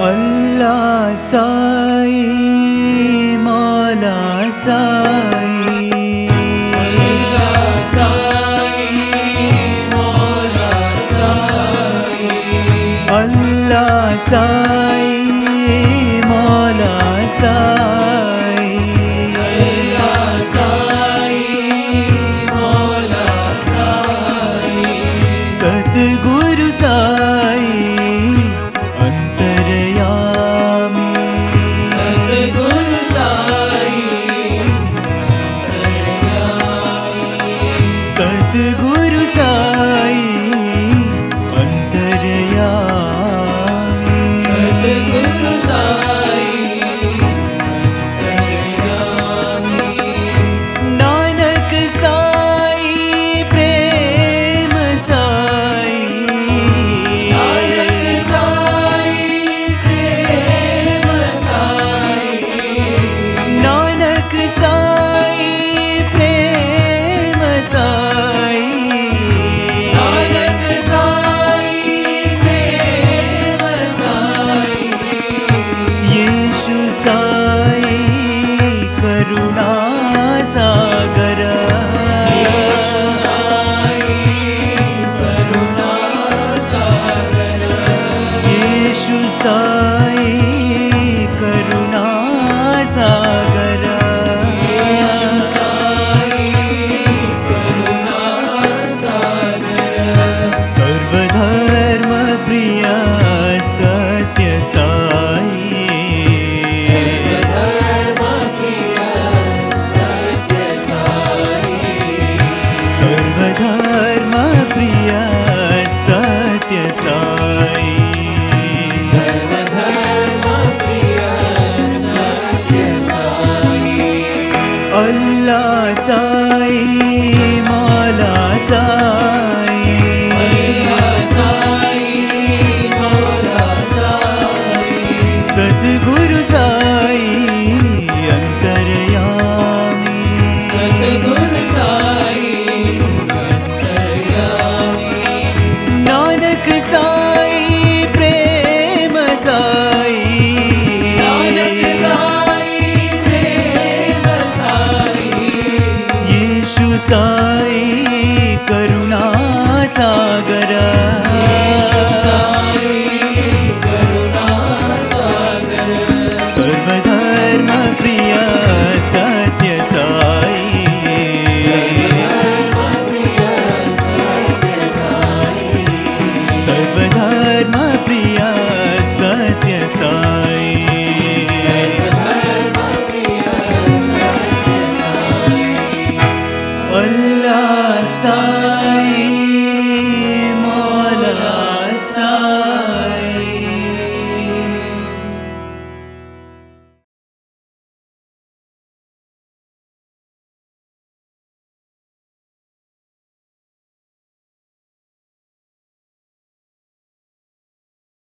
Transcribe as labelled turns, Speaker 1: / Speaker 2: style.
Speaker 1: अल्लाह साई मौला साई,
Speaker 2: अल्लाह साई मौला साई,
Speaker 1: अल्लाह साई मौला साई,
Speaker 2: अल्लाह साई मौला साई,
Speaker 1: सतगुरु साई अंतरयामी,
Speaker 2: सतगुरु साई
Speaker 1: सतगुरु साई अंतरयामी,
Speaker 2: सतगुरु साई अंतर्यामी,
Speaker 1: नानक साई प्रेम साई,
Speaker 2: नानक साई प्रेम साई,
Speaker 1: नानक साई प्रेम साई,
Speaker 2: नानक साई प्रेम साई,
Speaker 1: येशु साई करुणा सागर,
Speaker 2: येशु साई करुणा सागर,
Speaker 1: येशु साई करुणा सागर,
Speaker 2: येशु साई करुणा सागर,
Speaker 1: सर्वधर्म प्रिय सत्य साई,
Speaker 2: सर्वधर्म प्रिय सत्य साई,
Speaker 1: सर्वधर्म प्रिय सत्य साई,
Speaker 2: सर्वधर्म प्रिय सत्य साई,
Speaker 1: अल्लाह साई मौला साई,
Speaker 2: अल्लाह साई मौला साई,
Speaker 1: सतगुरु साई अंतरयामी,
Speaker 2: सतगुरु साई अंतर्यामी,
Speaker 1: नानक साई प्रेम साई,
Speaker 2: नानक साई प्रेम साई,
Speaker 1: येशु साई करुणा सागर,
Speaker 2: येशु साई करुणा सागर,
Speaker 1: सर्वधर्म प्रिय सत्य साई,
Speaker 2: सर्वधर्म प्रिय सत्य साई,
Speaker 1: सर्वधर्म